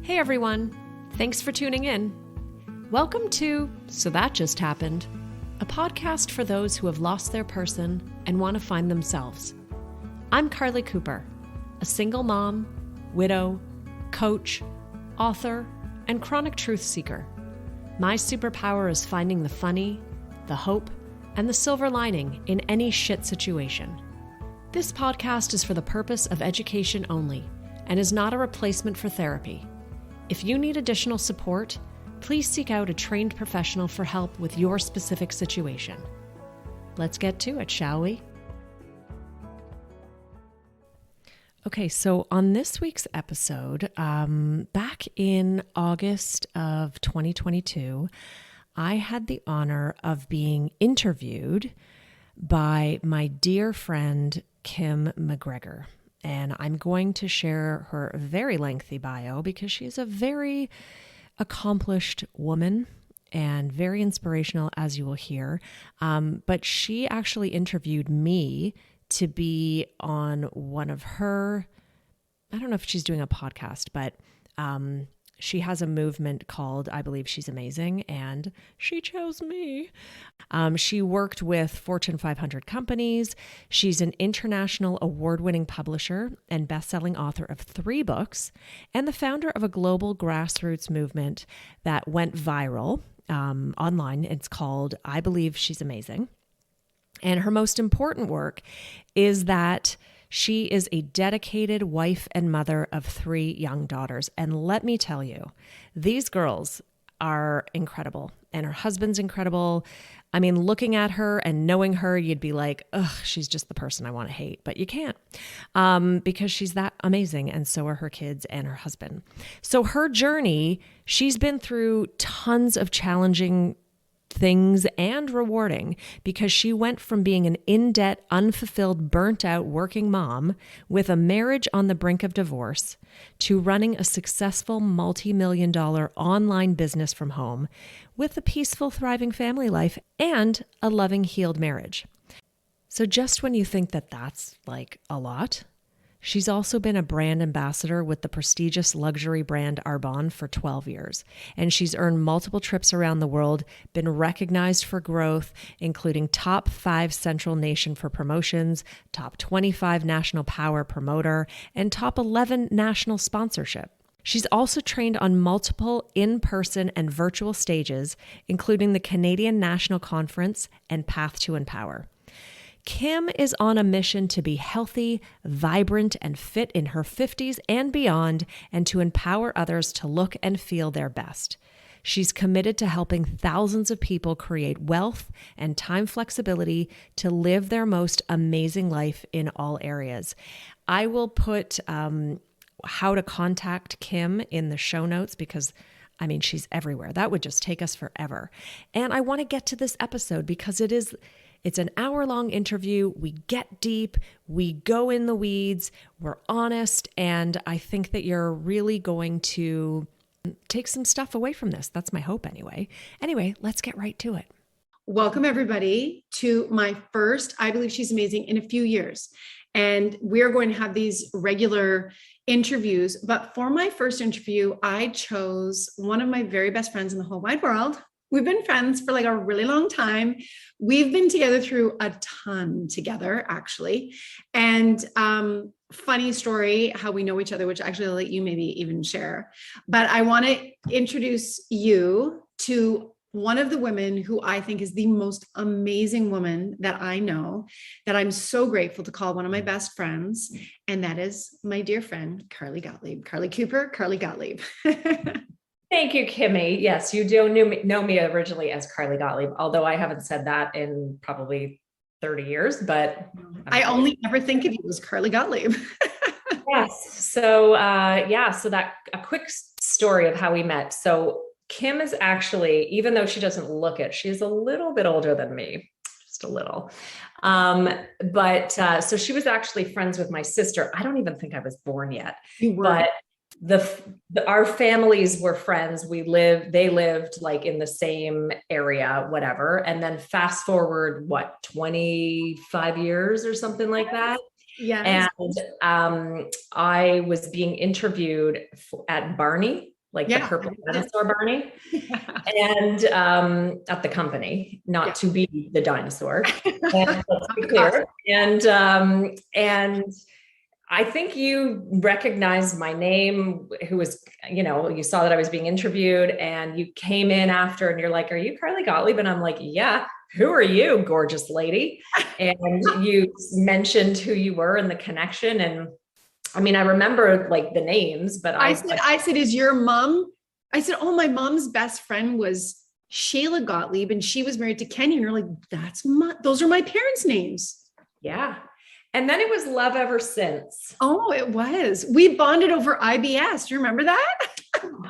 Hey everyone, thanks for tuning in. Welcome to So That Just Happened, a podcast for those who have lost their person and want to find themselves. I'm Carly Cooper, a single mom, widow, coach, author, and chronic truth seeker. My superpower is finding the funny, the hope, and the silver lining in any shit situation. This podcast is for the purpose of education only and is not a replacement for therapy. If you need additional support, please seek out a trained professional for help with your specific situation. Let's get to it, shall we? Okay, so on this week's episode, back in August of 2022, I had the honor of being interviewed by my dear friend, Kim Macgregor. And I'm going to share her very lengthy bio because she's a very accomplished woman and very inspirational, as you will hear. But she actually interviewed me to be on one of her, I don't know if she's doing a podcast, but she has a movement called I Believe She's Amazing, and she chose me. She worked with Fortune 500 companies. She's an international award-winning publisher and best-selling author of 3 books, and the founder of a global grassroots movement that went viral online. It's called I Believe She's Amazing. And her most important work is that she is a dedicated wife and mother of 3 young daughters. And let me tell you, these girls are incredible and her husband's incredible. I mean, looking at her and knowing her, you'd be like, ugh, she's just the person I want to hate, but you can't because she's that amazing. And so are her kids and her husband. So her journey, she's been through tons of challenging things and rewarding because she went from being an in-debt, unfulfilled, burnt-out working mom with a marriage on the brink of divorce to running a successful multi-million-dollar online business from home with a peaceful, thriving family life and a loving, healed marriage. So just when you think that that's like a lot, she's also been a brand ambassador with the prestigious luxury brand Arbonne for 12 years. And she's earned multiple trips around the world, been recognized for growth, including top 5 Central Nation for promotions, top 25 National Power Promoter, and top 11 national sponsorship. She's also trained on multiple in-person and virtual stages, including the Canadian National Conference and Path to Empower. Kim is on a mission to be healthy, vibrant, and fit in her 50s and beyond, and to empower others to look and feel their best. She's committed to helping thousands of people create wealth and time flexibility to live their most amazing life in all areas. I will put how to contact Kim in the show notes because I mean, she's everywhere. That would just take us forever. And I want to get to this episode because it's an hour-long interview. We get deep, we go in the weeds, we're honest, and I think that you're really going to take some stuff away from this. That's my hope anyway. Anyway, let's get right to it. Welcome everybody to my first I Believe She's Amazing in a few years. And we're going to have these regular interviews. But for my first interview, I chose one of my very best friends in the whole wide world. We've been friends for like a really long time. We've been together through a ton together, actually. And funny story, how we know each other, which actually I'll let you maybe even share. But I want to introduce you to one of the women who I think is the most amazing woman that I know, that I'm so grateful to call one of my best friends. And that is my dear friend, Carly Gottlieb. Carly Cooper, Carly Gottlieb. Thank you, Kimmy. Yes, you do know me originally as Carly Gottlieb, although I haven't said that in probably 30 years, but I only ever think of you as Carly Gottlieb. Yes. So, so that a quick story of how we met. So Kim is actually, even though she doesn't look it, she's a little bit older than me, just a little. So she was actually friends with my sister. I don't even think I was born yet, but our families were friends. They lived like in the same area, whatever. And then fast forward, 25 years or something like that. Yes. And I was being interviewed at Barney like the purple dinosaur Barney. And at the company, not to be the dinosaur. And let's be clear. And I think you recognized my name, who was, you saw that I was being interviewed, and you came in after and you're like, "Are you Carly Gottlieb?" And I'm like, "Yeah, who are you, gorgeous lady?" And you mentioned who you were and the connection. And I mean, I remember like the names, but I said, "Is your mom?" I said, "Oh, my mom's best friend was Shayla Gottlieb, and she was married to Kenny." And you're like, those are my parents' names. Yeah. And then it was love ever since. Oh, it was. We bonded over IBS. Do you remember that?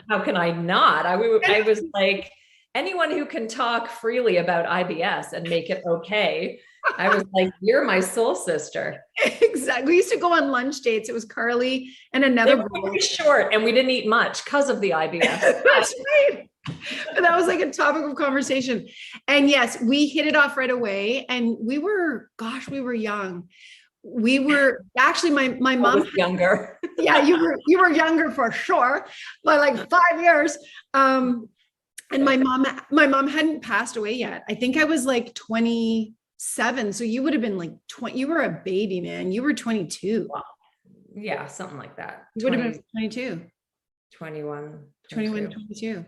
How can I not? I was like, anyone who can talk freely about IBS and make it okay. I was like, you're my soul sister. Exactly. We used to go on lunch dates. It was Carly and another girl. Very short, and we didn't eat much because of the IBS. That's right. But that was like a topic of conversation. And yes, we hit it off right away. And we were young. We were actually, my mom was younger. Yeah, you were younger for sure, by like 5 years. And my mom hadn't passed away yet. I think I was like 27. So you would have been like 20. You were a baby, man. You were 22. Wow. Yeah, something like that. You would have been 22. 21, 22.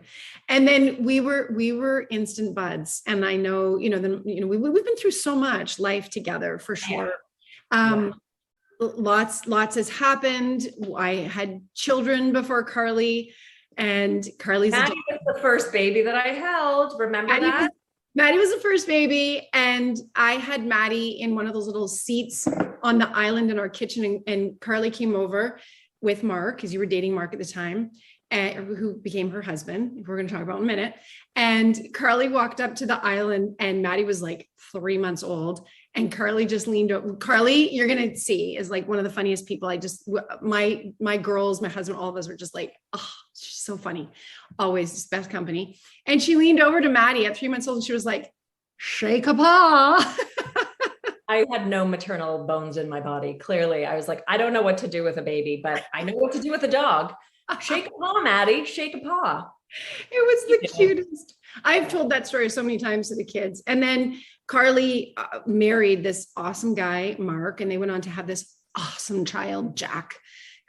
And then we were instant buds. And I know, we've been through so much life together for sure. Lots has happened. I had children before Carly, and Carly's Maddie was the first baby that I held. Remember that? Maddie was the first baby, and I had Maddie in one of those little seats on the island in our kitchen, and Carly came over with Mark, because you were dating Mark at the time, who became her husband, we're going to talk about in a minute. And Carly walked up to the island, and Maddie was like 3 months old. And Carly just leaned over. Carly, you're going to see, is like one of the funniest people. My girls, my husband, all of us were just like, oh, she's so funny. Always best company. And she leaned over to Maddie at 3 months old, and she was like, "Shake a paw." I had no maternal bones in my body. Clearly, I was like, I don't know what to do with a baby, but I know what to do with a dog. Shake a paw, Maddie, shake a paw. It was the cutest. I've told that story so many times to the kids. And then Carly married this awesome guy, Mark, and they went on to have this awesome child, Jack,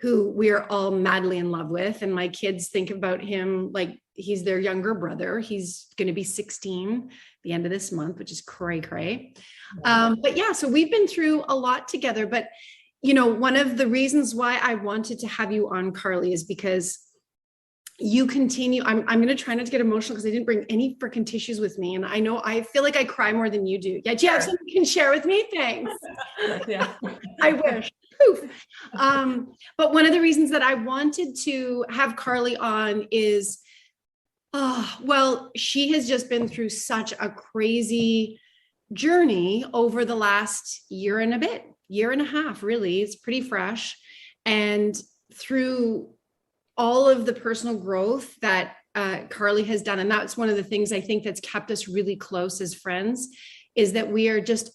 who we are all madly in love with. And my kids think about him like he's their younger brother. He's going to be 16 the end of this month, which is cray. But yeah, so we've been through a lot together. But, one of the reasons why I wanted to have you on, Carly, is because you continue. I'm going to try not to get emotional because I didn't bring any freaking tissues with me. And I know I feel like I cry more than you do. Yeah, do you have something you can share with me? Thanks. Yeah. I wish. Poof. But one of the reasons that I wanted to have Carly on is, she has just been through such a crazy journey over the last year and a half, really. It's pretty fresh. And through all of the personal growth that Carly has done. And that's one of the things I think that's kept us really close as friends, is that we are just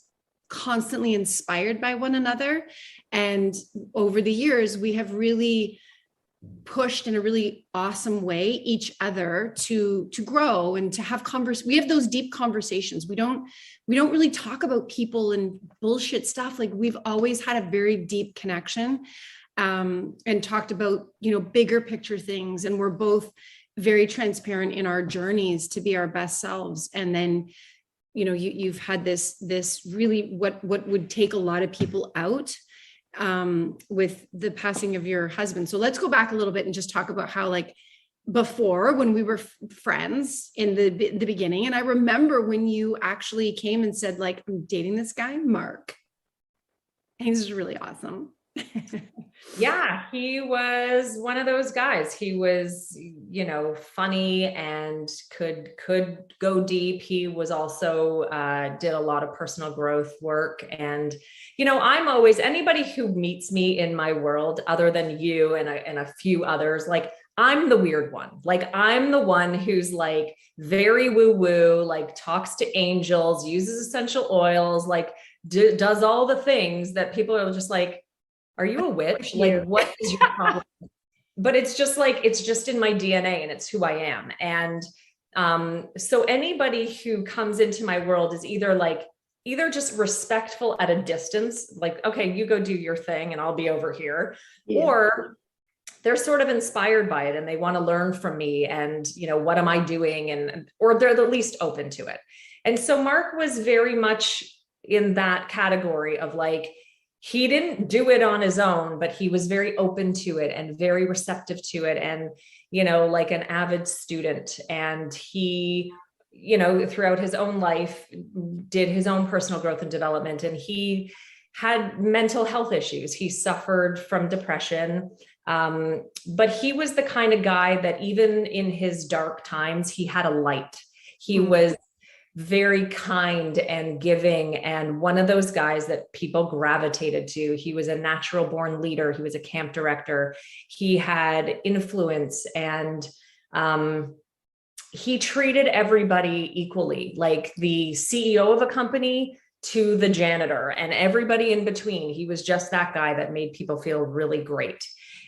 constantly inspired by one another. And over the years, we have really pushed in a really awesome way each other to grow and to have we have those deep conversations. We don't really talk about people and bullshit stuff. Like, we've always had a very deep connection. And talked about, bigger picture things. And we're both very transparent in our journeys to be our best selves. And then, you've had this really, what would take a lot of people out, with the passing of your husband. So let's go back a little bit and just talk about how, like, before, when we were friends in the beginning. And I remember when you actually came and said, like, "I'm dating this guy, Mark. And he's really awesome." Yeah, he was one of those guys. He was, funny and could go deep. He was also did a lot of personal growth work. And, I'm always, anybody who meets me in my world, other than you and a few others, like, I'm the weird one. Like, I'm the one who's like very woo-woo, like talks to angels, uses essential oils, like does all the things that people are just like, "Are you a witch? Like, what is your problem?" but it's just like, it's just in my DNA and it's who I am. And so anybody who comes into my world is either just respectful at a distance, like, okay, you go do your thing and I'll be over here, or they're sort of inspired by it and they want to learn from me and, what am I doing? Or they're at least open to it. And so Mark was very much in that category of like, he didn't do it on his own, but he was very open to it and very receptive to it. And, like an avid student. And he, throughout his own life, did his own personal growth and development. And he had mental health issues. He suffered from depression. But he was the kind of guy that even in his dark times, he had a light. He was very kind and giving, and one of those guys that people gravitated to. He was a natural born leader. He was a camp director. He had influence, and he treated everybody equally, like the CEO of a company to the janitor and everybody in between. He was just that guy that made people feel really great.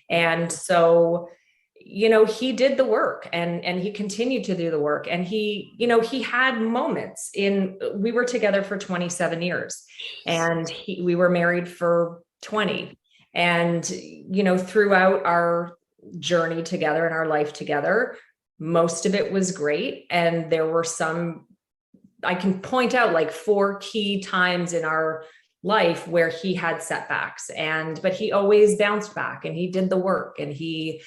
And so, he did the work and he continued to do the work. And he had moments we were together for 27 years and we were married for 20. And, throughout our journey together and our life together, most of it was great. And there were I can point out like 4 key times in our life where he had setbacks, but he always bounced back and he did the work, and he,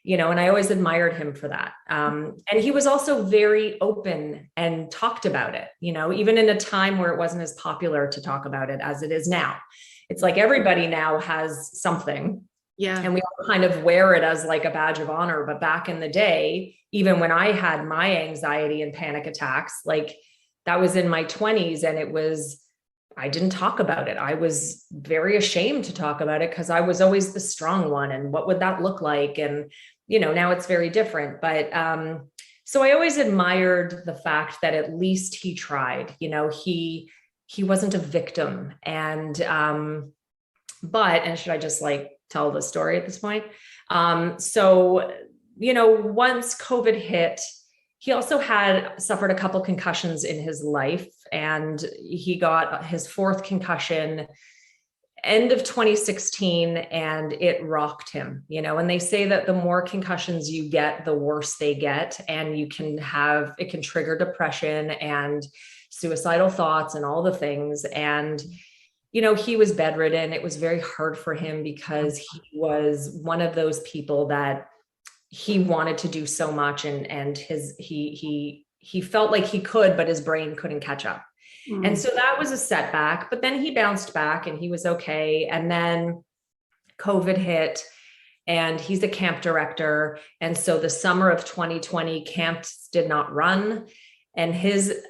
and I always admired him for that. And he was also very open and talked about it, even in a time where it wasn't as popular to talk about it as it is now. It's like everybody now has something. Yeah. And we all kind of wear it as like a badge of honor. But back in the day, even when I had my anxiety and panic attacks, like that was in my 20s, and I didn't talk about it. I was very ashamed to talk about it because I was always the strong one. And what would that look like? And, now it's very different. But so I always admired the fact that at least he tried, he wasn't a victim. And should I just like tell the story at this point? So, once COVID hit, he also had suffered a couple concussions in his life, and he got his 4th concussion end of 2016, and it rocked him, and they say that the more concussions you get, the worse they get. And it can trigger depression and suicidal thoughts and all the things. And, he was bedridden. It was very hard for him because he was one of those people that he wanted to do so much, and he felt like he could, but his brain couldn't catch up. And so that was a setback, but then he bounced back and he was okay. And then COVID hit, and he's a camp director. And so the summer of 2020, camps did not run, and his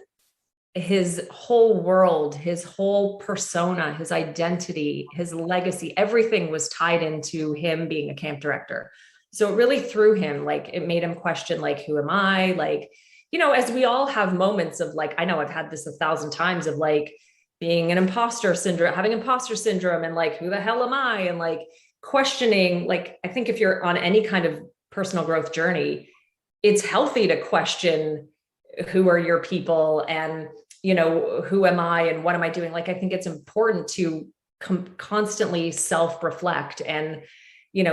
whole world, his whole persona, his identity, his legacy, everything was tied into him being a camp director. So it really threw him, like it made him question, like, who am I? Like, as we all have moments of like, I know I've had this 1,000 times of like being having imposter syndrome and like, who the hell am I? And like questioning, like, I think if you're on any kind of personal growth journey, it's healthy to question who are your people and, who am I and what am I doing? Like, I think it's important to constantly self-reflect and,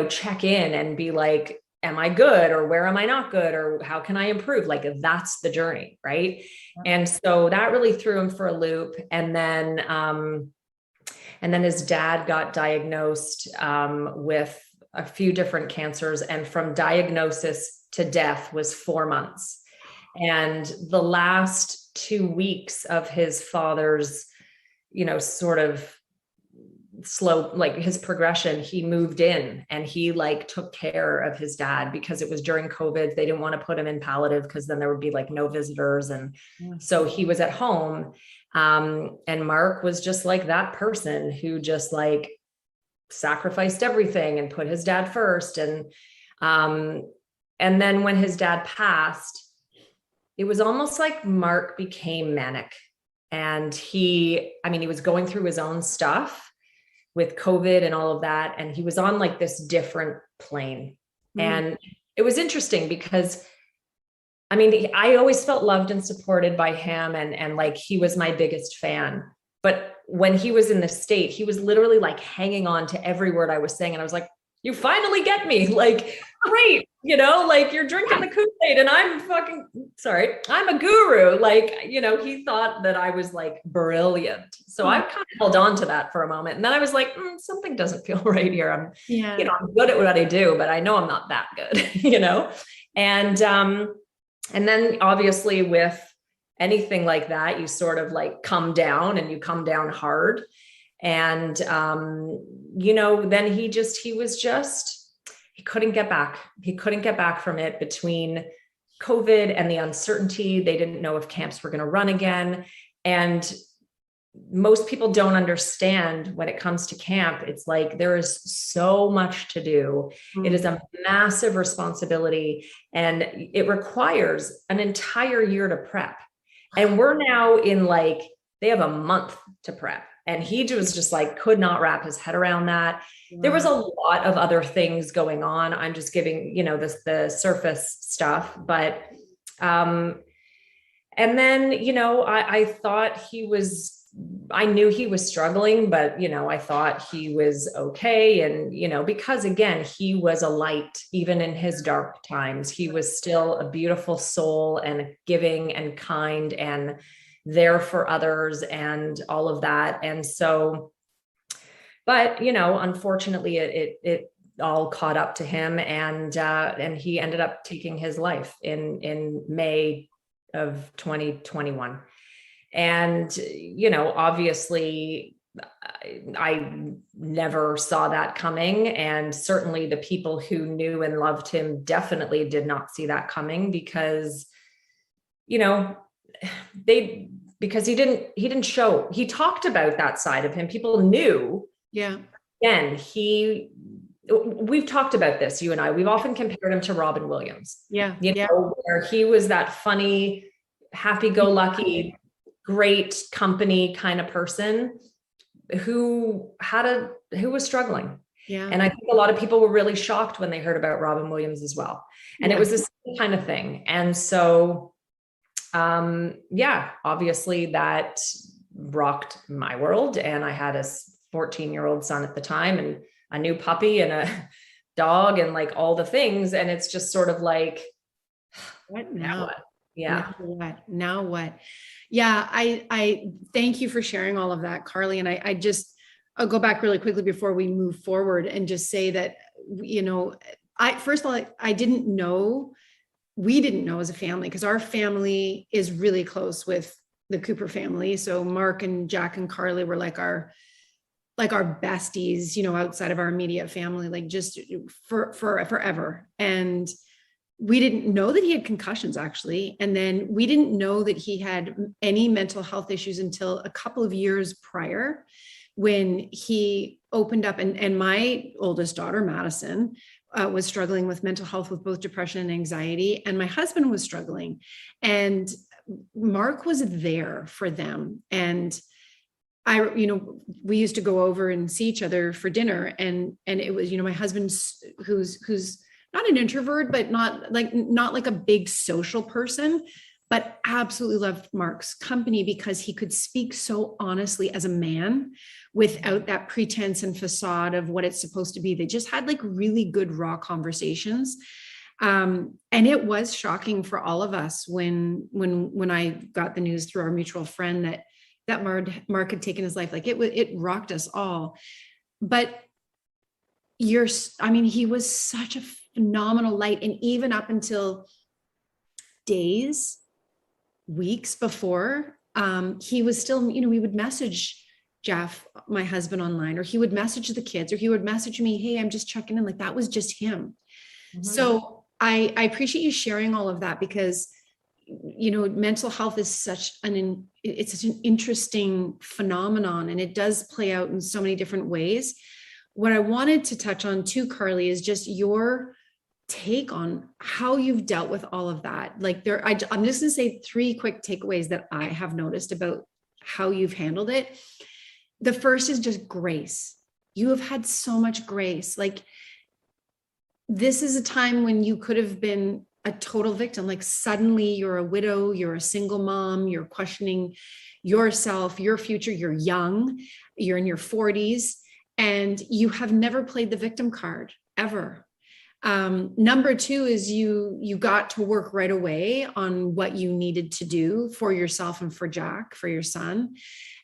check in and be like, am I good, or where am I not good, or how can I improve? Like, that's the journey. Right. And so that really threw him for a loop. And then his dad got diagnosed with a few different cancers, and from diagnosis to death was 4 months. And the last 2 weeks of his father's, sort of slow, like his progression, he moved in and he like took care of his dad because it was during COVID. They didn't want to put him in palliative because then there would be like no visitors. And so he was at home. And Mark was just like that person who just like sacrificed everything and put his dad first. And then when his dad passed, it was almost like Mark became manic, and he was going through his own stuff with COVID and all of that. And he was on like this different plane. And it was interesting because I mean, I always felt loved and supported by him, and like he was my biggest fan. But when he was in the state, he was literally like hanging on to every word I was saying. And I was like, you finally get me. Like, great, like you're drinking the Kool-Aid and I'm a guru. Like, he thought that I was like brilliant. So I kind of held on to that for a moment. And then I was like, something doesn't feel right here. I'm good at what I do, but I know I'm not that good, And then obviously with anything like that, you sort of like come down, and you come down hard. And, then he couldn't get back. He couldn't get back from it between COVID and the uncertainty. They didn't know if camps were going to run again. And most people don't understand when it comes to camp. It's like, there is so much to do. It is a massive responsibility, and it requires an entire year to prep. And we're now in they have a month to prep. And he was just like, could not wrap his head around that. Wow. There was a lot of other things going on. I'm just giving, the surface stuff, but, and then, I thought I knew he was struggling, but, I thought he was okay. And, because again, he was a light, even in his dark times, he was still a beautiful soul and giving and kind and there for others and all of that. And so, but, unfortunately it all caught up to him, and he ended up taking his life in May of 2021. And, obviously I never saw that coming. And certainly the people who knew and loved him definitely did not see that coming, because, because he didn't show, he talked about that side of him. People knew. Yeah. Again, we've talked about this, you and I, we've often compared him to Robin Williams. Yeah. Where he was that funny, happy-go-lucky, great company kind of person who was struggling. Yeah. And I think a lot of people were really shocked when they heard about Robin Williams as well. And it was the same kind of thing. And so, obviously that rocked my world. And I had a 14-year-old son at the time, and a new puppy and a dog and like all the things. And it's just sort of like, what now? What? Yeah. Now what? Yeah. I thank you for sharing all of that, Carly. And I'll go back really quickly before we move forward and just say that, first of all, we didn't know as a family, because our family is really close with the Cooper family. So Mark and Jack and Carly were like our besties, outside of our immediate family, like just for forever. And we didn't know that he had concussions, actually. And then we didn't know that he had any mental health issues until a couple of years prior, when he opened up, and my oldest daughter, Madison, was struggling with mental health, with both depression and anxiety. And my husband was struggling, and Mark was there for them. And we used to go over and see each other for dinner. And it was, my husband, who's not an introvert, but not like a big social person, but absolutely loved Mark's company, because he could speak so honestly as a man without that pretense and facade of what it's supposed to be. They just had like really good raw conversations. And it was shocking for all of us when I got the news through our mutual friend that Mark had taken his life. Like it rocked us all. But he was such a phenomenal light. And even up until days, weeks before, he was still, we would message Jeff, my husband, online, or he would message the kids, or he would message me, hey, I'm just checking in. Like that was just him. Mm-hmm. So I appreciate you sharing all of that, because mental health is such an interesting phenomenon, and it does play out in so many different ways. What I wanted to touch on too, Carly, is just your take on how you've dealt with all of that. Like I'm just going to say 3 quick takeaways that I have noticed about how you've handled it. The first is just grace. You have had so much grace. Like this is a time when you could have been a total victim. Like suddenly you're a widow, you're a single mom, you're questioning yourself, your future, you're young, you're in your 40s, and you have never played the victim card ever. Number two is you got to work right away on what you needed to do for yourself and for Jack, for your son.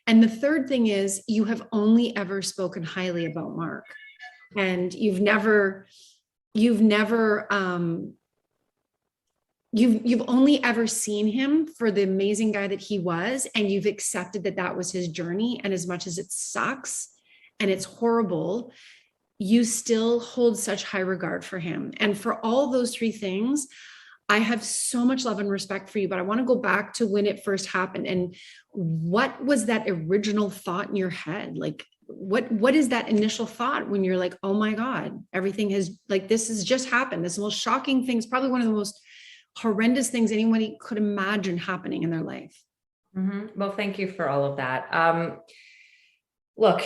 And the third thing is you have only ever spoken highly about Mark, and you've only ever seen him for the amazing guy that he was, and you've accepted that that was his journey. And as much as it sucks and it's horrible, you still hold such high regard for him. And for all those three things, I have so much love and respect for you. But I want to go back to when it first happened. And what was that original thought in your head? Like, what is that initial thought when you're like, oh my God, everything has, like, this has just happened. This is the most shocking thing. It's probably one of the most horrendous things anybody could imagine happening in their life. Mm-hmm. Well, thank you for all of that. Look,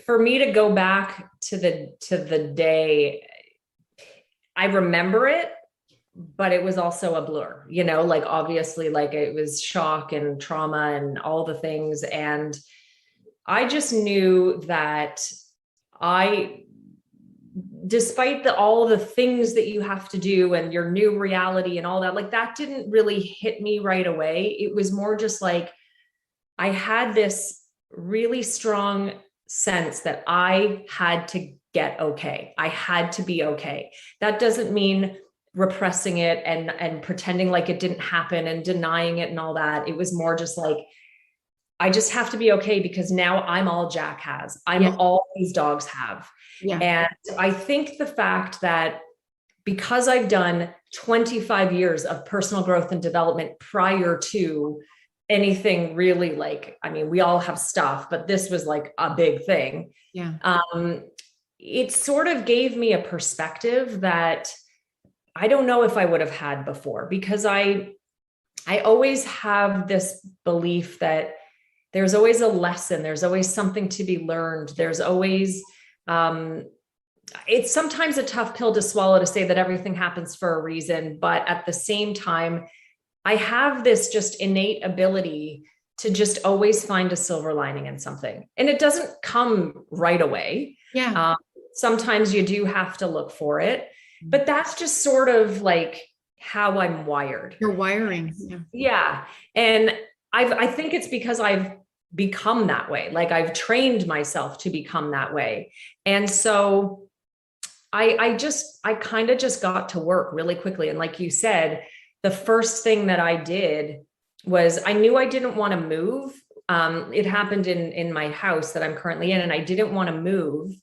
for me to go back to the day, I remember it, but it was also a blur, like obviously like it was shock and trauma and all the things. And I just knew that despite all the things that you have to do and your new reality and all that, like that didn't really hit me right away. It was more just like, I had this really strong sense that I had to get okay. I had to be okay. That doesn't mean repressing it and pretending like it didn't happen and denying it and all that. It was more just like, I just have to be okay because now I'm all Jack has. I'm all these dogs have. Yeah. And I think the fact that because I've done 25 years of personal growth and development prior to anything really, like, I mean, we all have stuff, but this was like a big thing. Yeah. It sort of gave me a perspective that I don't know if I would have had before, because I always have this belief that there's always a lesson. There's always something to be learned. There's always, it's sometimes a tough pill to swallow to say that everything happens for a reason. But at the same time, I have this just innate ability to just always find a silver lining in something. And it doesn't come right away. Yeah. Sometimes you do have to look for it, but that's just sort of like how I'm wired. Your wiring. Yeah. Yeah. And I think it's because I've become that way. Like I've trained myself to become that way. And so I kind of just got to work really quickly. And like you said, the first thing that I did was I knew I didn't want to move. It happened in my house that I'm currently in, and I didn't want to move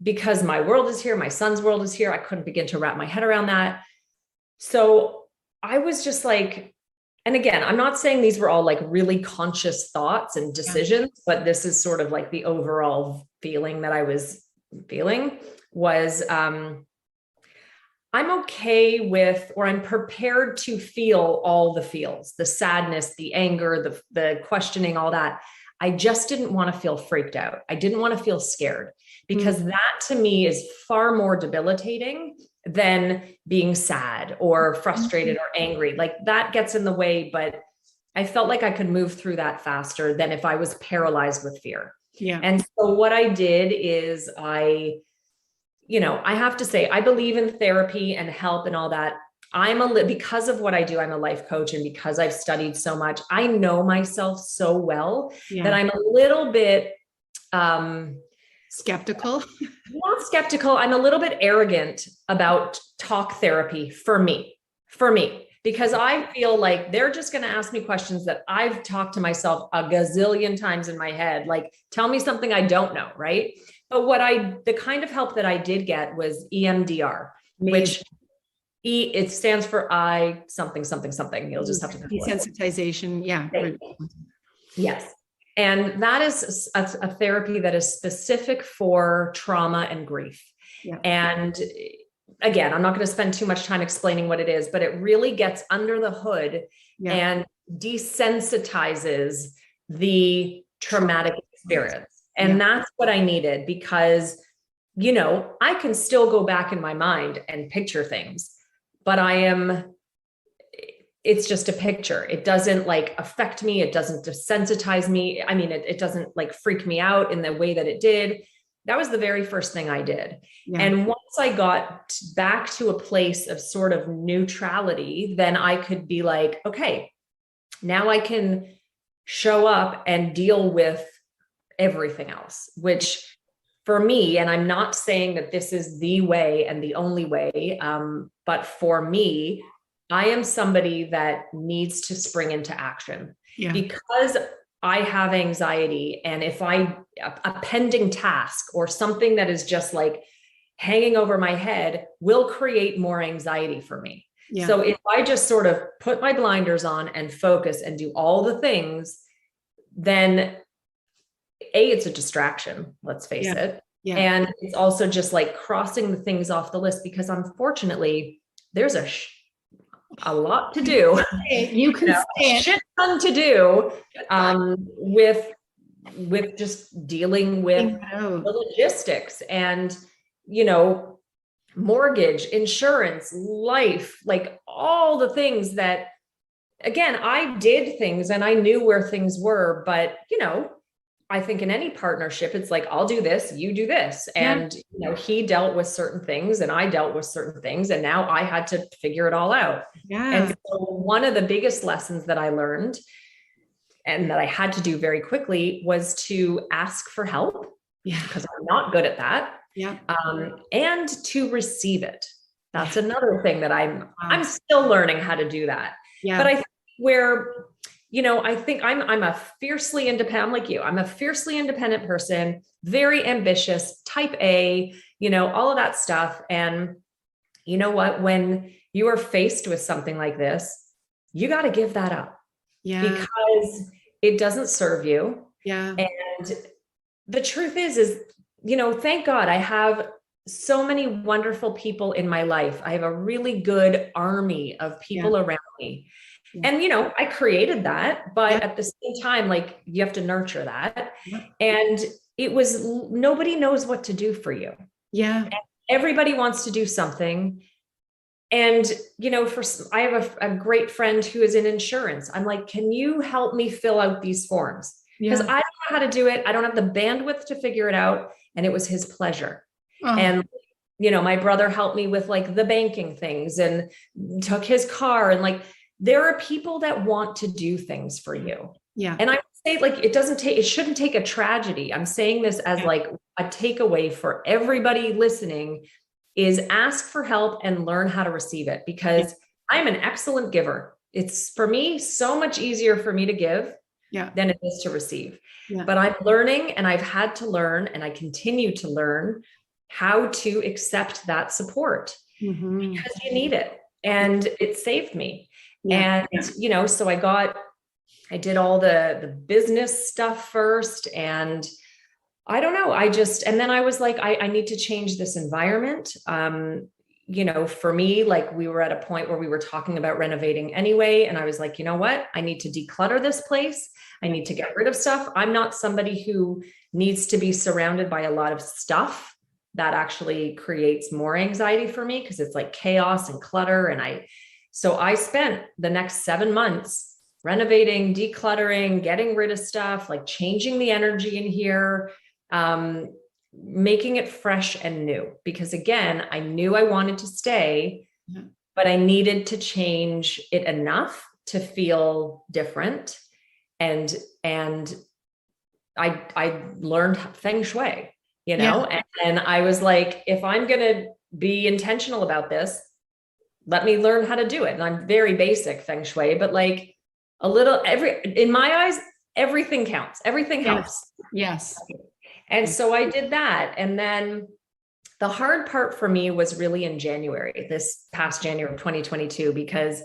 because my world is here. My son's world is here. I couldn't begin to wrap my head around that. So I was just like, and again, I'm not saying these were all like really conscious thoughts and decisions, but this is sort of like the overall feeling that I was feeling was, I'm okay with, or I'm prepared to feel all the feels, the sadness, the anger, the questioning, all that. I just didn't want to feel freaked out. I didn't want to feel scared, because that to me is far more debilitating than being sad or frustrated or angry. Like that gets in the way, but I felt like I could move through that faster than if I was paralyzed with fear. Yeah. And so what I did is I have to say, I believe in therapy and help and all that. Because of what I do, I'm a life coach. And because I've studied so much, I know myself so well that I'm a little bit, skeptical. Not skeptical. I'm a little bit arrogant about talk therapy for me, because I feel like they're just going to ask me questions that I've talked to myself a gazillion times in my head. Like, tell me something I don't know. Right. But the kind of help that I did get was EMDR, which it stands for I something, something, something. You'll just have to desensitization. Yeah. Yes. And that is a therapy that is specific for trauma and grief. Yeah. And again, I'm not going to spend too much time explaining what it is, but it really gets under the hood and desensitizes the traumatic experience. And that's what I needed, because I can still go back in my mind and picture things, but it's just a picture. It doesn't like affect me. It doesn't desensitize me. I mean, it doesn't like freak me out in the way that it did. That was the very first thing I did. Yeah. And once I got back to a place of sort of neutrality, then I could be like, okay, now I can show up and deal with everything else, which for me, and I'm not saying that this is the way and the only way, but for me, I am somebody that needs to spring into action because I have anxiety. And if a pending task or something that is just like hanging over my head will create more anxiety for me. Yeah. So if I just sort of put my blinders on and focus and do all the things, then it's a distraction, let's face it. Yeah. And it's also just like crossing the things off the list, because unfortunately there's a lot to do. You can say it. Shit ton to do with just dealing with the logistics and, mortgage, insurance, life, like all the things that, again, I did things and I knew where things were, but, I think in any partnership, it's like, I'll do this, you do this. And, he dealt with certain things and I dealt with certain things. And now I had to figure it all out. Yeah. And so one of the biggest lessons that I learned and that I had to do very quickly was to ask for help. Yeah. Because I'm not good at that. Yeah. And to receive it. That's another thing that I'm still learning how to do that. Yeah. But I think I think I'm a fiercely independent, I'm like you, I'm a fiercely independent person, very ambitious, type A, all of that stuff. And you know what, when you are faced with something like this, you got to give that up. Yeah. Because it doesn't serve you. Yeah. And the truth is, thank God I have so many wonderful people in my life. I have a really good army of people around me. And, I created that, but at the same time, like you have to nurture that. And nobody knows what to do for you. Yeah. And everybody wants to do something. And, I have a great friend who is in insurance. I'm like, can you help me fill out these forms? Because I don't know how to do it. I don't have the bandwidth to figure it out. And it was his pleasure. Oh. And, my brother helped me with like the banking things and took his car, and like, there are people that want to do things for you. Yeah. And I would say like, it shouldn't take a tragedy. I'm saying this as like a takeaway for everybody listening is ask for help and learn how to receive it, because I'm an excellent giver. It's for me, so much easier for me to give than it is to receive. Yeah. But I'm learning, and I've had to learn, and I continue to learn how to accept that support because you need it. And it saved me. Yeah. And, so I did all the business stuff first, and I don't know. And then I was like, I need to change this environment. For me, like we were at a point where we were talking about renovating anyway. And I was like, you know what? I need to declutter this place. I need to get rid of stuff. I'm not somebody who needs to be surrounded by a lot of stuff. That actually creates more anxiety for me, because it's like chaos and clutter. So I spent the next 7 months renovating, decluttering, getting rid of stuff, like changing the energy in here, making it fresh and new. Because again, I knew I wanted to stay, but I needed to change it enough to feel different. And I learned feng shui, and I was like, if I'm going to be intentional about this, let me learn how to do it. And I'm very basic feng shui, but like in my eyes, everything counts. Everything helps. Yes. And so I did that. And then the hard part for me was really in this past January of 2022, because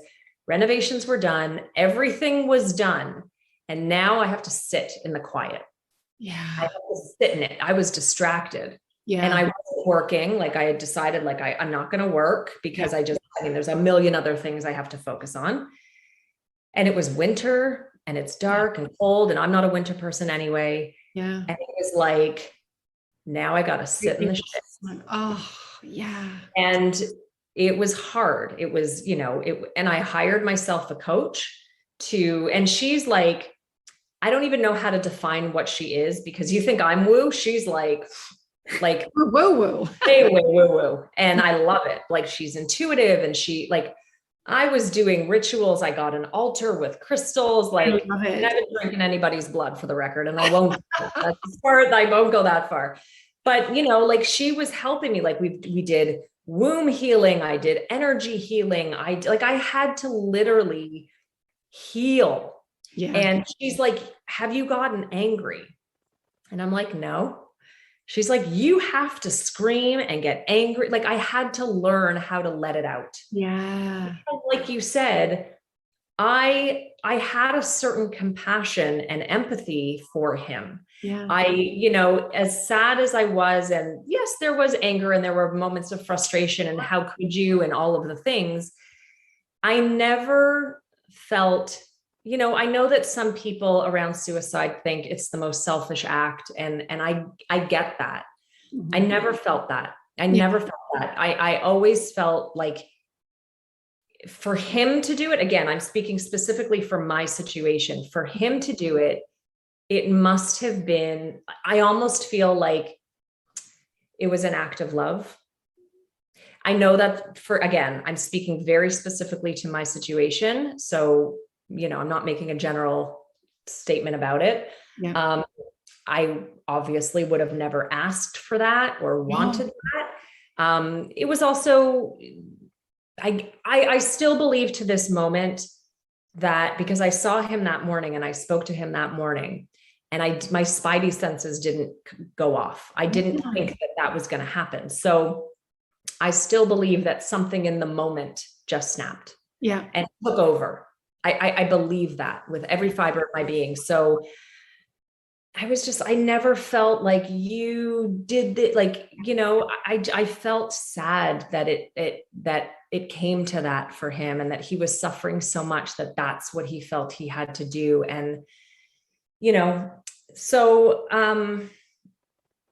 renovations were done. Everything was done. And now I have to sit in the quiet. Yeah. I have to sit in it. I was distracted. Yeah. And I wasn't working. Like I had decided, like, I'm not going to work because there's a million other things I have to focus on. And it was winter, and it's dark and cold, and I'm not a winter person anyway. Yeah. And it was like, now I got to sit in the shit. Oh, yeah. And it was hard. It was, and I hired myself a coach and she's like, I don't even know how to define what she is, because you think I'm woo. She's like Whoa, whoa. way woo woo. And I love it. Like, she's intuitive, and I was doing rituals. I got an altar with crystals, I like, love and it. I've been drinking anybody's blood, for the record, and I won't I won't go that far. But, like, she was helping me. Like, we did womb healing. I did energy healing. I had to literally heal. Yeah. And she's like, have you gotten angry? And I'm like, no. She's like, you have to scream and get angry. Like, I had to learn how to let it out. Yeah. Like you said, I had a certain compassion and empathy for him. Yeah. As sad as I was, and yes, there was anger and there were moments of frustration and how could you, and all of the things, I never felt, I know that some people around suicide think it's the most selfish act. And I get that. Mm-hmm. I never felt that. I always felt like, for him to do it, again, I'm speaking specifically for my situation, for him to do it, it must have been, I almost feel like it was an act of love. I know that again, I'm speaking very specifically to my situation. So, I'm not making a general statement about it. Yeah. I obviously would have never asked for that or wanted that. It was also, I still believe to this moment that, because I saw him that morning and I spoke to him that morning, and my spidey senses didn't go off. I didn't think that was going to happen. So I still believe that something in the moment just snapped, and took over. I believe that with every fiber of my being. So I never felt like you did it. Like, I felt sad that it came to that for him, and that he was suffering so much that that's what he felt he had to do. And, so,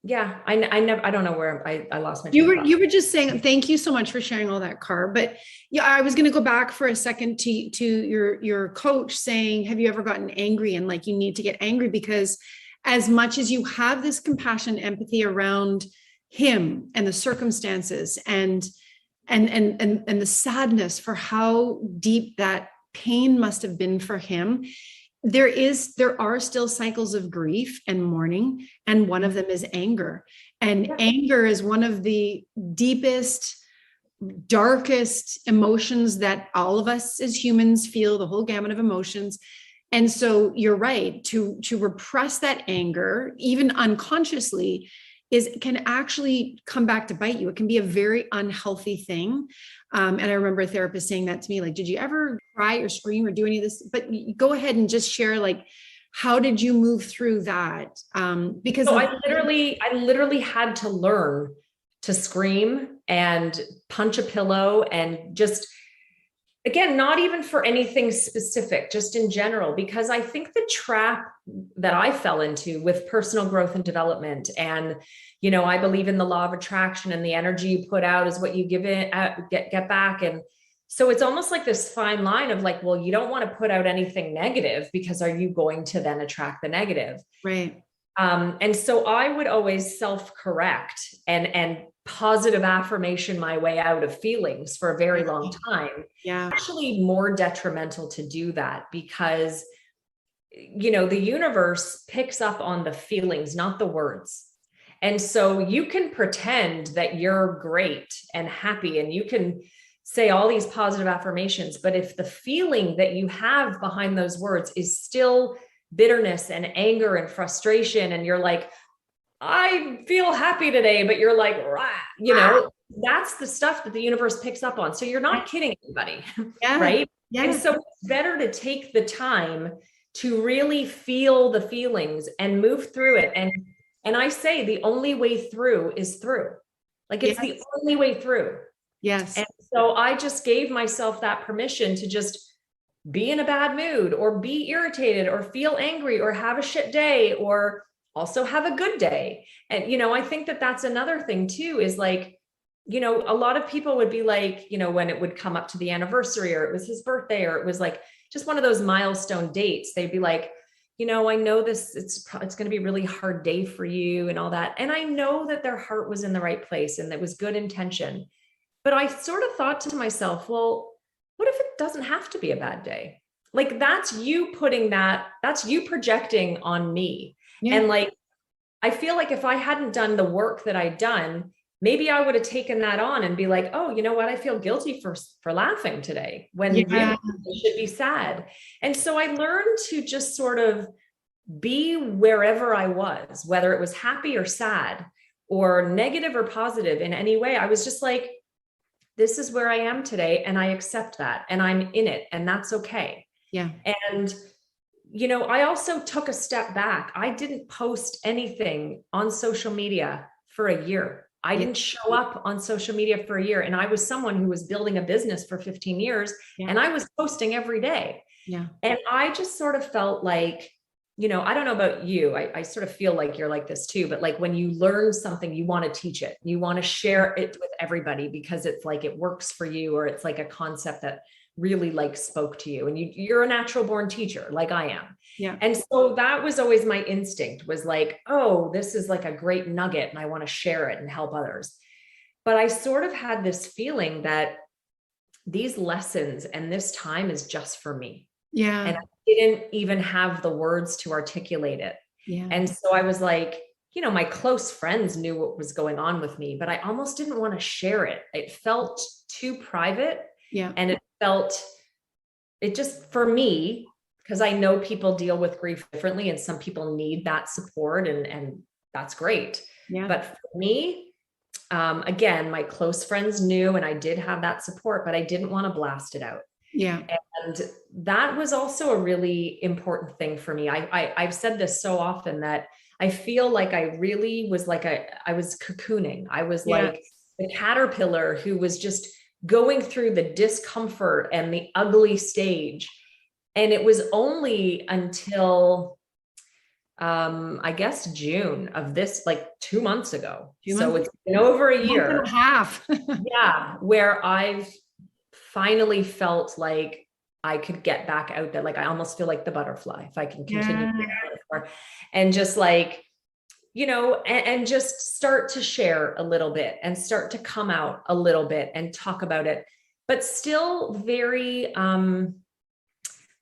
yeah, I don't know where I lost my train of thought. You were just saying, thank you so much for sharing all that, Car. But yeah, I was going to go back for a second to your coach saying, have you ever gotten angry? And like, you need to get angry, because as much as you have this compassion, empathy around him and the circumstances and the sadness for how deep that pain must have been for him, there are still cycles of grief and mourning, and one of them is anger. And anger is one of the deepest, darkest emotions that all of us as humans feel, the whole gamut of emotions. And so you're right, to repress that anger, even unconsciously, can actually come back to bite you. It can be a very unhealthy thing. And I remember a therapist saying that to me, like, did you ever cry or scream or do any of this? But go ahead and just share, like, how did you move through that? Because I literally had to learn to scream and punch a pillow, and just, again, not even for anything specific, just in general, because I think the trap that I fell into with personal growth and development, and, I believe in the law of attraction, and the energy you put out is what you get back. And so it's almost like this fine line of like, well, you don't want to put out anything negative, because are you going to then attract the negative? Right. And so I would always self-correct and positive affirmation my way out of feelings for a very long time. Yeah. Actually more detrimental to do that, because, the universe picks up on the feelings, not the words. And so you can pretend that you're great and happy, and you can say all these positive affirmations, but if the feeling that you have behind those words is still bitterness and anger and frustration, and you're like, I feel happy today, but you're like, rah, that's the stuff that the universe picks up on. So you're not kidding anybody, right? Yeah. And so it's better to take the time to really feel the feelings and move through it. And I say the only way through is through. Like, it's the only way through. Yes. And so I just gave myself that permission to just be in a bad mood, or be irritated, or feel angry, or have a shit day, or also have a good day. And, I think that that's another thing too, is like, a lot of people would be like, when it would come up to the anniversary, or it was his birthday, or it was like just one of those milestone dates, they'd be like, I know it's going to be a really hard day for you and all that. And I know that their heart was in the right place and it was good intention. But I sort of thought to myself, well, what if it doesn't have to be a bad day? Like, that's you projecting on me. Yeah. And like, I feel like if I hadn't done the work that I'd done, maybe I would have taken that on and be like, oh, you know what? I feel guilty for laughing today when really I should be sad. And so I learned to just sort of be wherever I was, whether it was happy or sad or negative or positive in any way. I was just like, this is where I am today, and I accept that, and I'm in it, and that's okay. Yeah. And, I also took a step back. I didn't post anything on social media for a year. I didn't show up on social media for a year. And I was someone who was building a business for 15 years, and I was posting every day. Yeah. And I just sort of felt like, I don't know about you. I sort of feel like you're like this too, but like when you learn something, you want to teach it, you want to share it with everybody because it's like, it works for you, or it's like a concept that really like spoke to you, and you're a natural born teacher like I am. Yeah. And so that was always my instinct, was like, oh, this is like a great nugget and I want to share it and help others. But I sort of had this feeling that these lessons and this time is just for me. Yeah. And I didn't even have the words to articulate it. Yeah. And so I was like, my close friends knew what was going on with me, but I almost didn't want to share it. It felt too private. Yeah. And it just, for me, because I know people deal with grief differently and some people need that support, and that's great. Yeah. But for me, again, my close friends knew, and I did have that support, but I didn't want to blast it out. Yeah. And that was also a really important thing for me. I've said this so often that I feel like I really was like I was cocooning. I was like the caterpillar who was just going through the discomfort and the ugly stage. And it was only until, I guess, June of this, like 2 months ago. So it's been over a year. And a half. Yeah. Where I've finally felt like I could get back out there. Like, I almost feel like the butterfly, if I can continue and just like, and just start to share a little bit and start to come out a little bit and talk about it, but still very,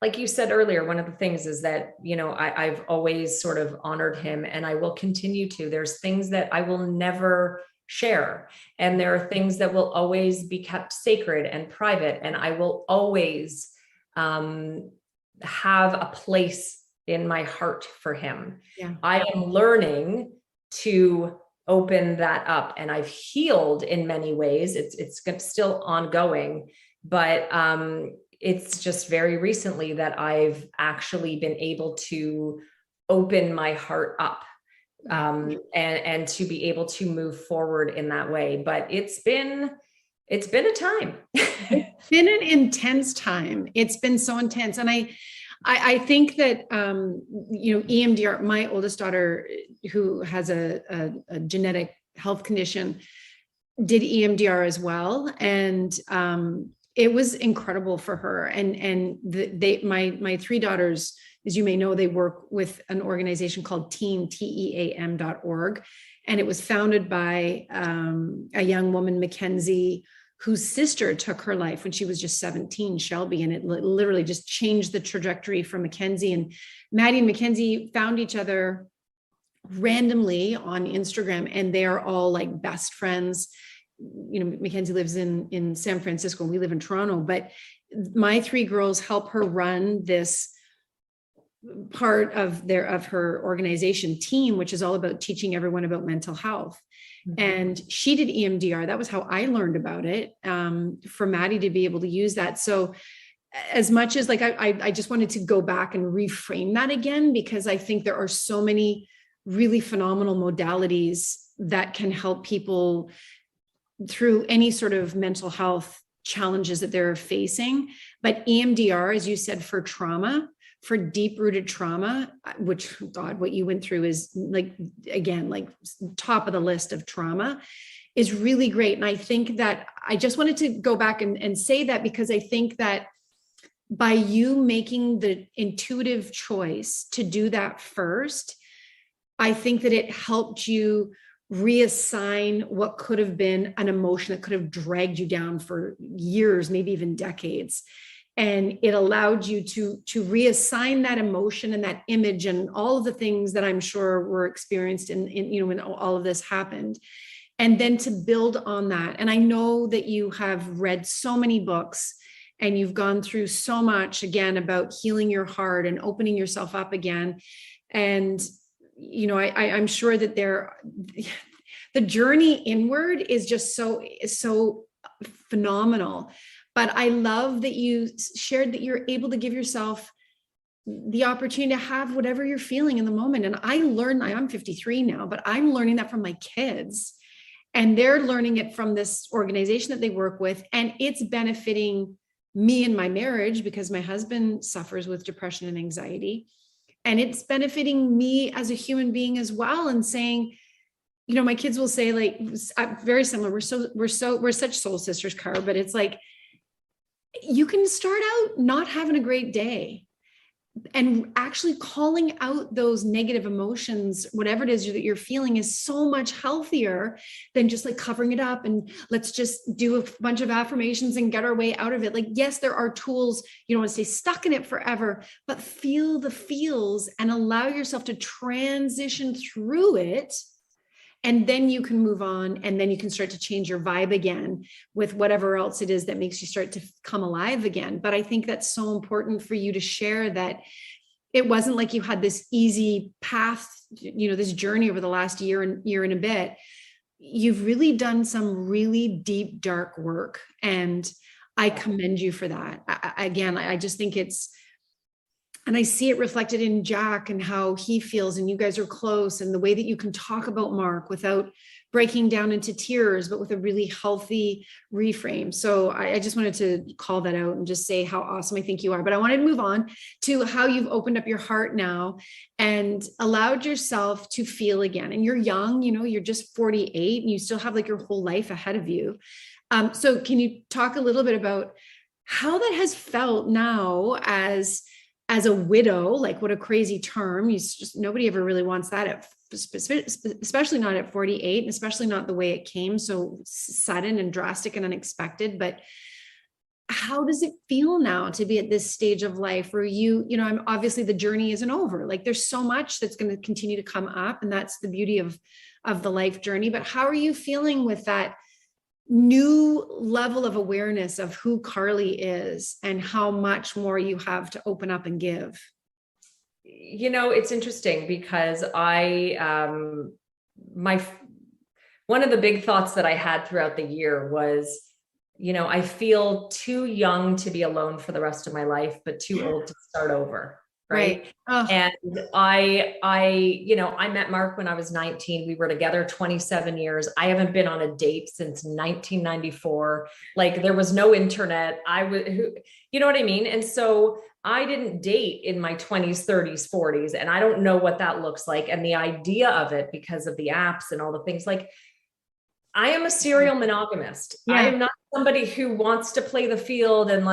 like you said earlier, one of the things is that, I've always sort of honored him, and I will continue to. There's things that I will never share, and there are things that will always be kept sacred and private, and I will always have a place in my heart for him. Yeah. I am learning to open that up, and I've healed in many ways. It's still ongoing, but it's just very recently that I've actually been able to open my heart up, and to be able to move forward in that way. But it's been a time. It's been an intense time. It's been so intense. And I think that, EMDR, my oldest daughter, who has a genetic health condition, did EMDR as well. And it was incredible for her. And my three daughters, as you may know, they work with an organization called team.org. And it was founded by a young woman, Mackenzie, whose sister took her life when she was just 17, Shelby, and it literally just changed the trajectory for Mackenzie. And Maddie and Mackenzie found each other randomly on Instagram, and they are all like best friends. Mackenzie lives in San Francisco, and we live in Toronto, but my three girls help her run this part of her organization team, which is all about teaching everyone about mental health. Mm-hmm. And she did EMDR. That was how I learned about it, for Maddie to be able to use that. So as much as like, I just wanted to go back and reframe that again, because I think there are so many really phenomenal modalities that can help people through any sort of mental health challenges that they're facing. But EMDR, as you said, for trauma, for deep rooted trauma, which God, what you went through is like, again, like top of the list of trauma, is really great. And I think that I just wanted to go back and say that, because I think that by you making the intuitive choice to do that first, I think that it helped you reassign what could have been an emotion that could have dragged you down for years, maybe even decades. And it allowed you to reassign that emotion and that image and all of the things that I'm sure were experienced in when all of this happened. And then to build on that. And I know that you have read so many books and you've gone through so much, again, about healing your heart and opening yourself up again. And I'm sure that the journey inward is just so phenomenal. But I love that you shared that you're able to give yourself the opportunity to have whatever you're feeling in the moment. And I'm 53 now, but I'm learning that from my kids, and they're learning it from this organization that they work with. And it's benefiting me in my marriage because my husband suffers with depression and anxiety. And it's benefiting me as a human being as well. And saying, my kids will say, like, very similar. We're such soul sisters, Cara, but it's like, you can start out not having a great day, and actually calling out those negative emotions, whatever it is that you're feeling, is so much healthier than just like covering it up and let's just do a bunch of affirmations and get our way out of it. Like, yes, there are tools. You don't want to stay stuck in it forever, but feel the feels and allow yourself to transition through it. And then you can move on, and then you can start to change your vibe again with whatever else it is that makes you start to come alive again. But I think that's so important for you to share, that it wasn't like you had this easy path, this journey over the last year and a bit. You've really done some really deep, dark work, and I commend you for that. I just think and I see it reflected in Jack and how he feels, and you guys are close, and the way that you can talk about Mark without breaking down into tears, but with a really healthy reframe. So I just wanted to call that out and just say how awesome I think you are. But I wanted to move on to how you've opened up your heart now and allowed yourself to feel again. And you're young, you're just 48 and you still have like your whole life ahead of you. So can you talk a little bit about how that has felt now as a widow? Like, what a crazy term. Nobody ever really wants that, especially not at 48, and especially not the way it came, so sudden and drastic and unexpected. But how does it feel now to be at this stage of life where I'm obviously the journey isn't over. Like, there's so much that's going to continue to come up, and that's the beauty of the life journey. But how are you feeling with that new level of awareness of who Carly is and how much more you have to open up and give? It's interesting because one of the big thoughts that I had throughout the year was, I feel too young to be alone for the rest of my life, but too old to start over. Right. Oh. And I met Mark when I was 19. We were together 27 years. I haven't been on a date since 1994. Like, there was no internet. You know what I mean? And so I didn't date in my 20s, 30s, 40s, and I don't know what that looks like. And the idea of it, because of the apps and all the things, like, I am a serial monogamist. Yeah. I am not somebody who wants to play the field and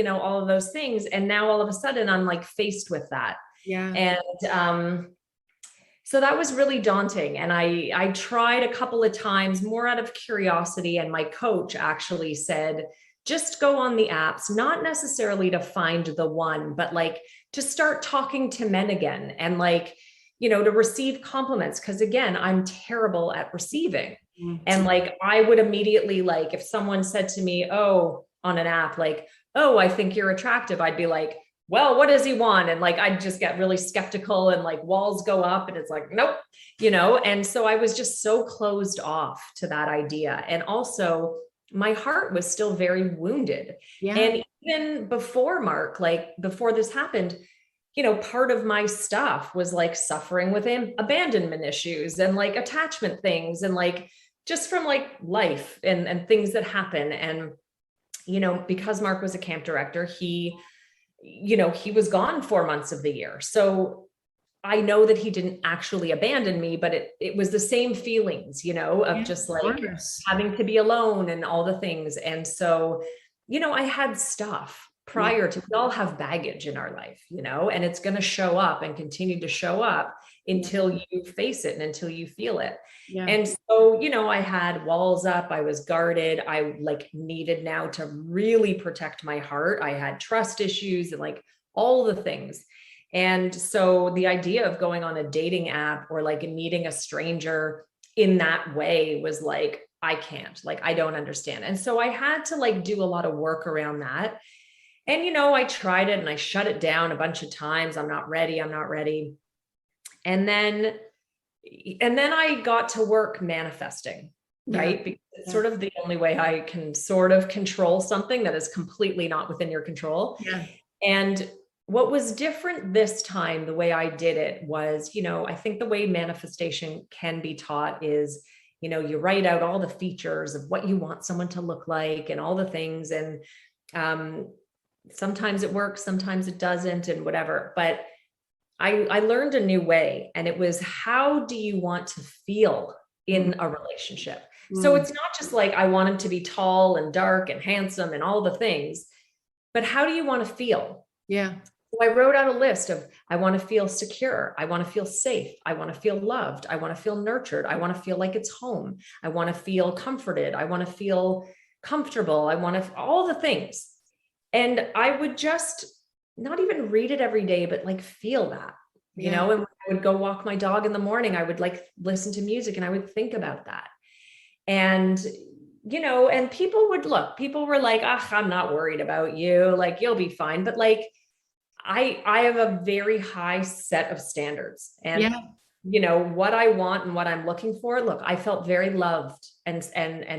all of those things. And now all of a sudden I'm like faced with that. Yeah. And so that was really daunting. And I tried a couple of times more out of curiosity. And my coach actually said, just go on the apps, not necessarily to find the one, but like to start talking to men again and to receive compliments. Cause again, I'm terrible at receiving. And I would immediately, if someone said to me, on an app, I think you're attractive, I'd be like, well, what does he want? And I'd just get really skeptical and walls go up and it's like, nope, and so I was just so closed off to that idea. And also my heart was still very wounded. Yeah. And even before Mark, before this happened, part of my stuff was suffering with abandonment issues and attachment things and just from life and things that happen. And, because Mark was a camp director, he he was gone 4 months of the year. So I know that he didn't actually abandon me, but it was the same feelings, of just like having to be alone and all the things. And so, I had stuff prior to, we all have baggage in our life, and it's going to show up and continue to show up until you face it and until you feel it. Yeah. And so, I had walls up, I was guarded. I like needed now to really protect my heart. I had trust issues and like all the things. And so the idea of going on a dating app or like meeting a stranger in that way was like, I can't, like, I don't understand. And so I had to like do a lot of work around that. And, I tried it and I shut it down a bunch of times. I'm not ready. I'm not ready. And then I got to work manifesting, right? Because it's sort of the only way I can sort of control something that is completely not within your control. Yeah. And what was different this time, the way I did it was, I think the way manifestation can be taught is, you write out all the features of what you want someone to look like and all the things. And sometimes it works, sometimes it doesn't, and whatever. But I learned a new way, and it was, how do you want to feel in a relationship? So it's not just like, I want him to be tall and dark and handsome and all the things, but how do you want to feel? Yeah. So I wrote out a list of, I want to feel secure. I want to feel safe. I want to feel loved. I want to feel nurtured. I want to feel like it's home. I want to feel comforted. I want to feel comfortable. I want to, all the things. And I would just not even read it every day, but like feel that, and when I would go walk my dog in the morning, I would like listen to music and I would think about that. And, and people were like, I'm not worried about you. Like, you'll be fine. But like, I have a very high set of standards, and what I want and what I'm looking for. Look, I felt very loved and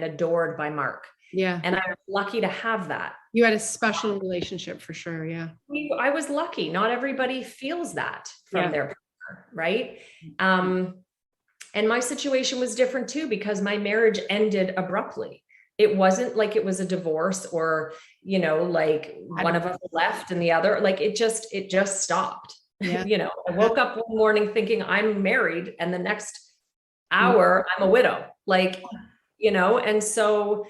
adored by Mark. Yeah. And I was lucky to have that. You had a special relationship for sure. Yeah. I was lucky. Not everybody feels that from their partner, right? And my situation was different too, because my marriage ended abruptly. It wasn't like it was a divorce or, like one of us left and the other, like it just stopped. Yeah. I woke up one morning thinking I'm married, and the next hour I'm a widow, like, and so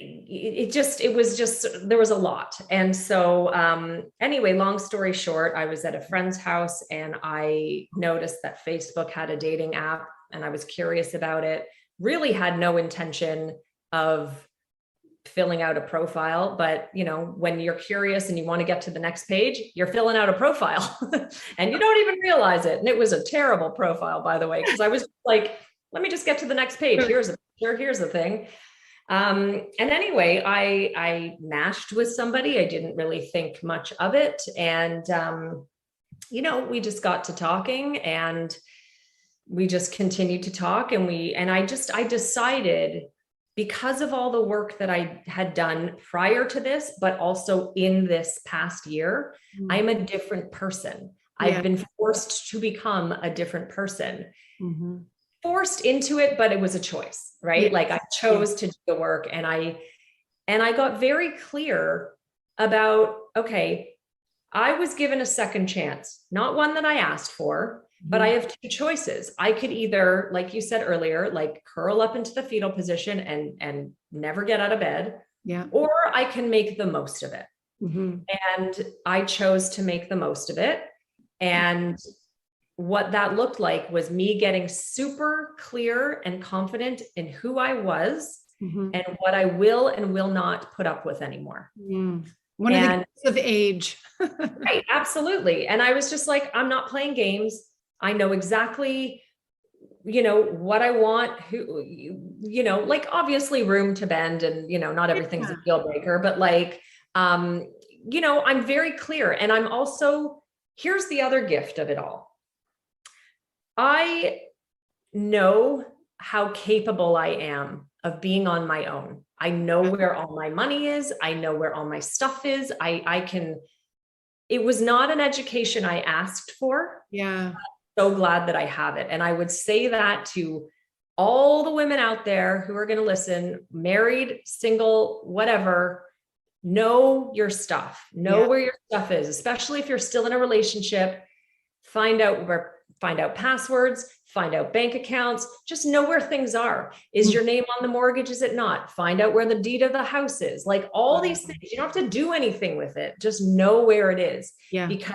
there was a lot. And so, anyway, long story short, I was at a friend's house and I noticed that Facebook had a dating app, and I was curious about it, really had no intention of filling out a profile. But, when you're curious and you want to get to the next page, you're filling out a profile and you don't even realize it. And it was a terrible profile, by the way, because I was like, let me just get to the next page. Here's a picture. Here's the thing. And anyway, I matched with somebody. I didn't really think much of it. And, we just got to talking, and we just continued to talk. And I decided, because of all the work that I had done prior to this, but also in this past year, I'm a different person. I've been forced to become a different person. Forced into it, but it was a choice, right? Like I chose to do the work, and I got very clear about, okay, I was given a second chance, not one that I asked for, but I have two choices. I could either, like you said earlier, like curl up into the fetal position and never get out of bed, or I can make the most of it. And I chose to make the most of it. And what that looked like was me getting super clear and confident in who I was and what I will and will not put up with anymore. One of the gifts of age. Right, absolutely. And I was just like, I'm not playing games. I know exactly, what I want, like obviously room to bend, and, not everything's a deal breaker, but like, I'm very clear. And I'm also, here's the other gift of it all. I know how capable I am of being on my own. I know where all my money is. I know where all my stuff is. It was not an education I asked for. Yeah. So glad that I have it. And I would say that to all the women out there who are going to listen, married, single, whatever, know your stuff, know where your stuff is, especially if you're still in a relationship. Find out passwords, find out bank accounts, just know where things are. Is your name on the mortgage? Is it not? Find out where the deed of the house is. Like all these things, you don't have to do anything with it. Just know where it is. Yeah. Because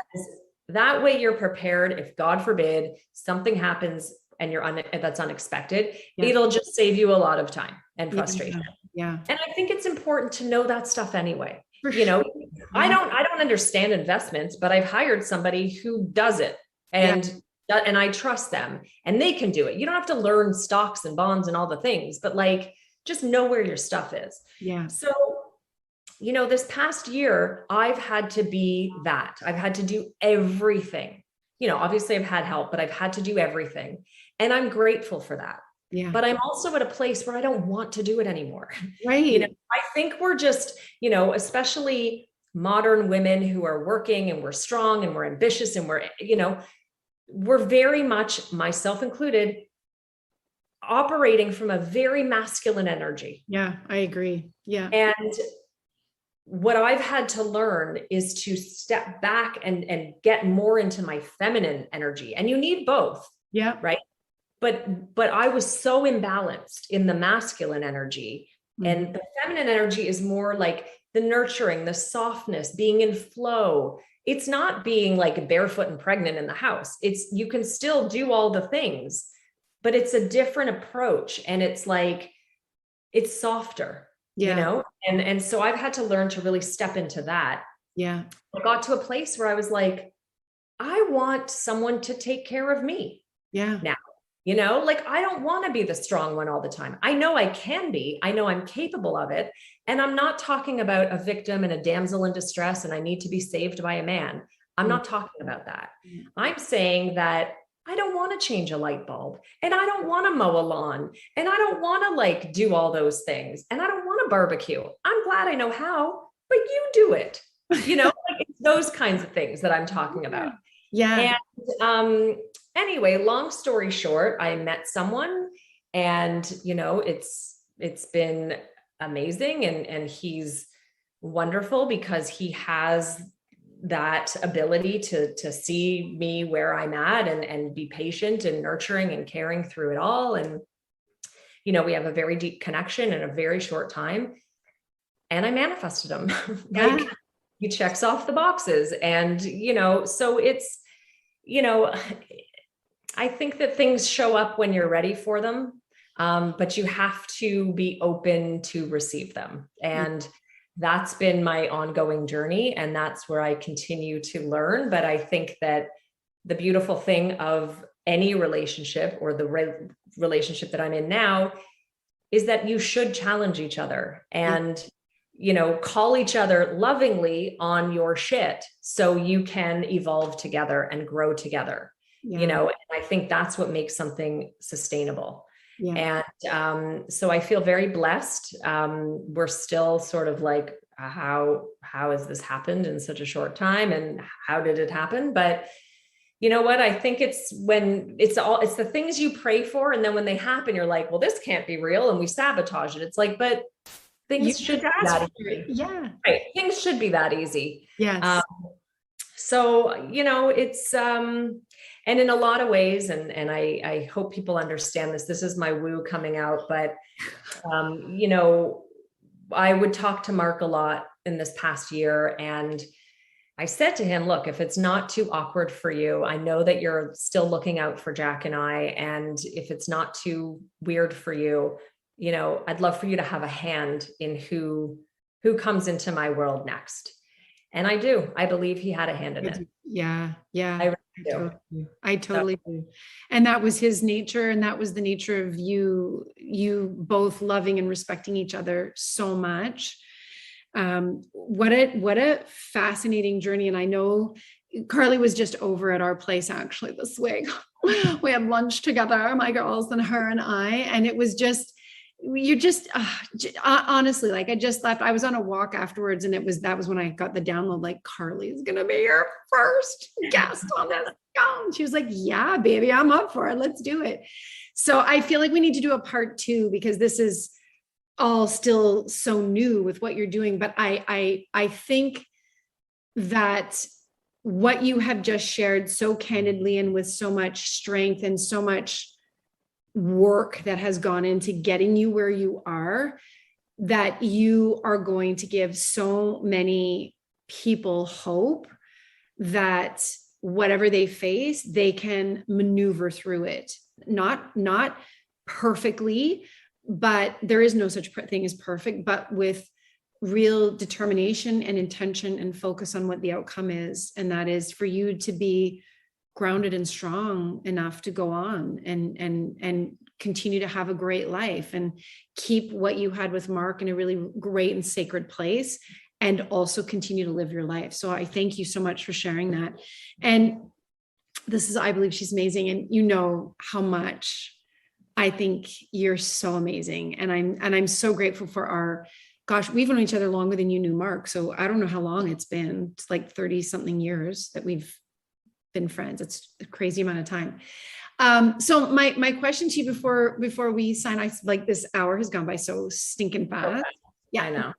that way you're prepared. If God forbid something happens and that's unexpected, it'll just save you a lot of time and frustration. Yeah. And I think it's important to know that stuff anyway. For you know, sure. I don't understand investments, but I've hired somebody who does it, and I trust them, and they can do it. You don't have to learn stocks and bonds and all the things, but like, just know where your stuff is. Yeah. So, you know, this past year, I've had to be that. I've had to do everything. You know, obviously I've had help, but I've had to do everything. And I'm grateful for that. Yeah. But I'm also at a place where I don't want to do it anymore. Right. You know, I think we're just, you know, especially modern women who are working and we're strong and we're ambitious and we're, you know, we're very much, myself included, operating from a very masculine energy. Yeah, I agree. Yeah. And what I've had to learn is to step back and get more into my feminine energy. And you need both. Yeah. Right. But I was so imbalanced in the masculine energy, and the feminine energy is more like the nurturing, the softness, being in flow. It's not being like barefoot and pregnant in the house. It's, you can still do all the things, but it's a different approach. And it's like, it's softer, you know? And so I've had to learn to really step into that. Yeah. I got to a place where I was like, I want someone to take care of me. Yeah. Now, you know, like, I don't want to be the strong one all the time. I know I can be, I know I'm capable of it. And I'm not talking about a victim and a damsel in distress and I need to be saved by a man. I'm not talking about that. I'm saying that I don't want to change a light bulb, and I don't want to mow a lawn, and I don't want to like do all those things, and I don't want to barbecue. I'm glad I know how, but you do it. You know, like, it's those kinds of things that I'm talking about. Yeah. And anyway, long story short, I met someone, and, you know, it's been amazing. And he's wonderful because he has that ability to see me where I'm at and be patient and nurturing and caring through it all. And, you know, we have a very deep connection in a very short time, and I manifested him. Like, he checks off the boxes. And, you know, so it's, you know, I think that things show up when you're ready for them. But you have to be open to receive them. And that's been my ongoing journey. And that's where I continue to learn. But I think that the beautiful thing of any relationship, or the relationship that I'm in now, is that you should challenge each other and, you know, call each other lovingly on your shit so you can evolve together and grow together. You know, and I think that's what makes something sustainable. And so I feel very blessed. We're still sort of like, how has this happened in such a short time, and how did it happen? But you know what? I think it's when it's the things you pray for, and then when they happen, you're like, well, this can't be real, and we sabotage it. It's like, but things should be that easy. Yeah. Right. Things should be that easy. Yes. So, you know, it's, and in a lot of ways, and I hope people understand this, this is my woo coming out, but, you know, I would talk to Mark a lot in this past year, and I said to him, look, if it's not too awkward for you, I know that you're still looking out for Jack and I, and if it's not too weird for you, you know, I'd love for you to have a hand in who comes into my world next. And I do. I believe he had a hand in it. Yeah. I totally do. And that was his nature. And that was the nature of you both loving and respecting each other so much. What a fascinating journey. And I know Carly was just over at our place actually this week. We had lunch together, my girls and her and I, and it was just, honestly, like, I just left. I was on a walk afterwards, and that was when I got the download, like, Carly's going to be your first guest on this show. And she was like, yeah, baby, I'm up for it. Let's do it. So I feel like we need to do a part 2, because this is all still so new with what you're doing, but I think that what you have just shared so candidly and with so much strength and so much work that has gone into getting you where you are, that you are going to give so many people hope that whatever they face, they can maneuver through it. Not perfectly, but there is no such thing as perfect, but with real determination and intention and focus on what the outcome is. And that is for you to be grounded and strong enough to go on and continue to have a great life and keep what you had with Mark in a really great and sacred place, and also continue to live your life. So I thank you so much for sharing that. And this is, I believe she's amazing. And you know how much I think you're so amazing. And I'm so grateful for our, gosh, we've known each other longer than you knew Mark. So I don't know how long it's been. It's like 30 something years that we've been friends. It's a crazy amount of time. So my question to you before we sign, I like this hour has gone by so stinking fast. Yeah, I know.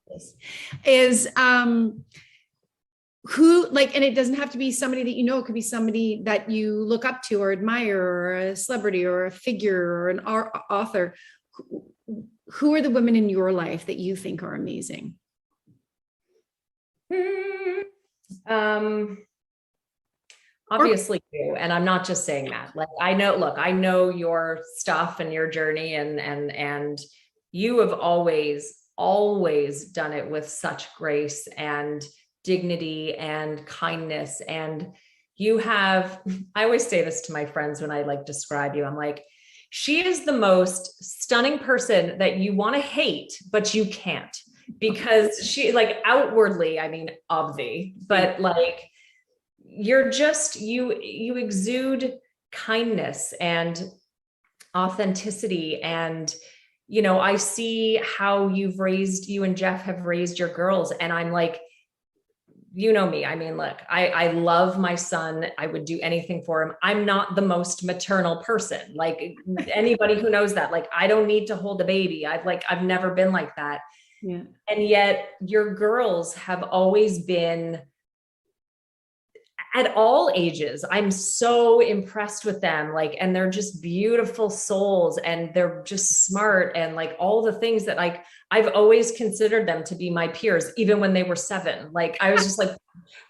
Is who, like, and it doesn't have to be somebody that you know, it could be somebody that you look up to or admire, or a celebrity or a figure or an author. Who are the women in your life that you think are amazing? Obviously you, and I'm not just saying that. Like, I know your stuff and your journey, and you have always done it with such grace and dignity and kindness. And you have, I always say this to my friends when I like describe you, I'm like, she is the most stunning person that you want to hate, but you can't, because she, like, outwardly, I mean, obvi, but like, you're just, you exude kindness and authenticity. And, you know, I see how you and Jeff have raised your girls. And I'm like, you know me. I mean, look, I love my son. I would do anything for him. I'm not the most maternal person. Like, anybody who knows that, like, I don't need to hold a baby. I've never been like that. Yeah. And yet your girls have always been, at all ages, I'm so impressed with them. Like, and they're just beautiful souls, and they're just smart, and like all the things that, like, I've always considered them to be my peers, even when they were 7. Like, I was just like,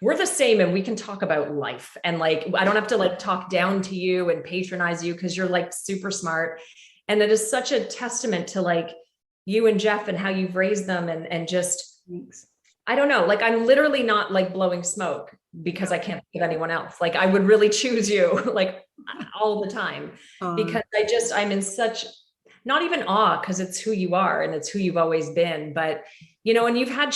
we're the same, and we can talk about life. And like, I don't have to like talk down to you and patronize you, because you're like super smart. And it is such a testament to like you and Jeff and how you've raised them, and just, Thanks. I don't know, like, I'm literally not like blowing smoke because I can't think of anyone else. Like, I would really choose you like all the time, because I'm in such, not even awe, because it's who you are and it's who you've always been. But, you know, and you've had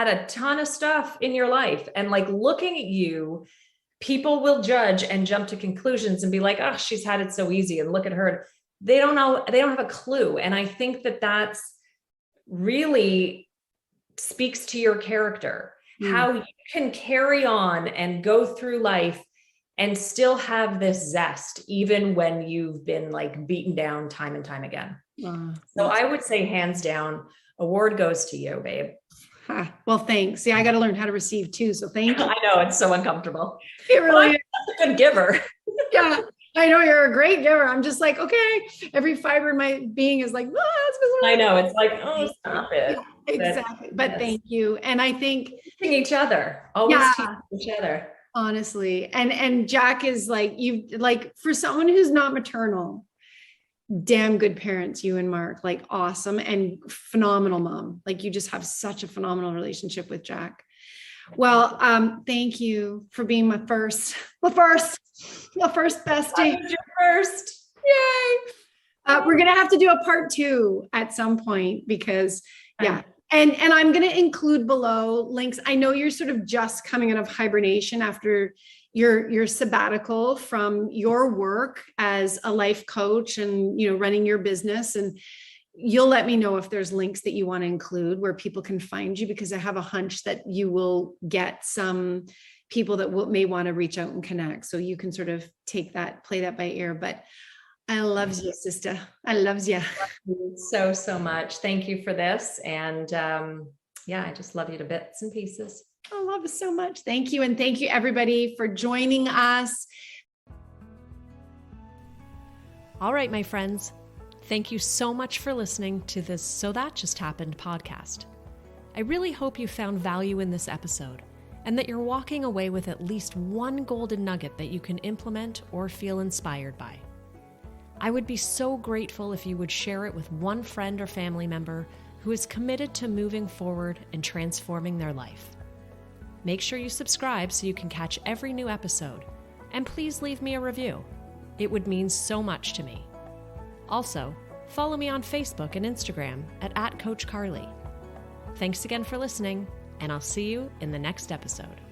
a ton of stuff in your life, and like, looking at you, people will judge and jump to conclusions and be like, oh, she's had it so easy, and look at her. They don't know, they don't have a clue. And I think that that's really speaks to your character, how you can carry on and go through life and still have this zest, even when you've been like beaten down time and time again. So I would say, hands down, award goes to you, babe. Well, thanks. See, I got to learn how to receive too. So thank you. I know, it's so uncomfortable. It really is. A good giver. Yeah, I know you're a great giver. I'm just like, okay, every fiber in my being is like, I know, it's like, oh, stop it. Yeah, exactly. But thank you. And I think teaching each other, always teaching each other. Honestly. And Jack is like, you, like, for someone who's not maternal, damn good parents, you and Mark, like, awesome and phenomenal mom. Like, you just have such a phenomenal relationship with Jack. Well, thank you for being my first bestie. Your first. Yay. We're going to have to do a part 2 at some point, because yeah. And I'm going to include below links. I know you're sort of just coming out of hibernation after your sabbatical from your work as a life coach and, you know, running your business. And you'll let me know if there's links that you want to include where people can find you, because I have a hunch that you will get some people that may want to reach out and connect. So you can sort of take that, play that by ear. But I love you, sister. I love you. So, so much. Thank you for this. And I just love you to bits and pieces. I love it so much. Thank you. And thank you everybody for joining us. All right, my friends. Thank you so much for listening to this So That Just Happened podcast. I really hope you found value in this episode and that you're walking away with at least one golden nugget that you can implement or feel inspired by. I would be so grateful if you would share it with one friend or family member who is committed to moving forward and transforming their life. Make sure you subscribe so you can catch every new episode, and please leave me a review. It would mean so much to me. Also, follow me on Facebook and Instagram at @CoachCarly. Thanks again for listening, and I'll see you in the next episode.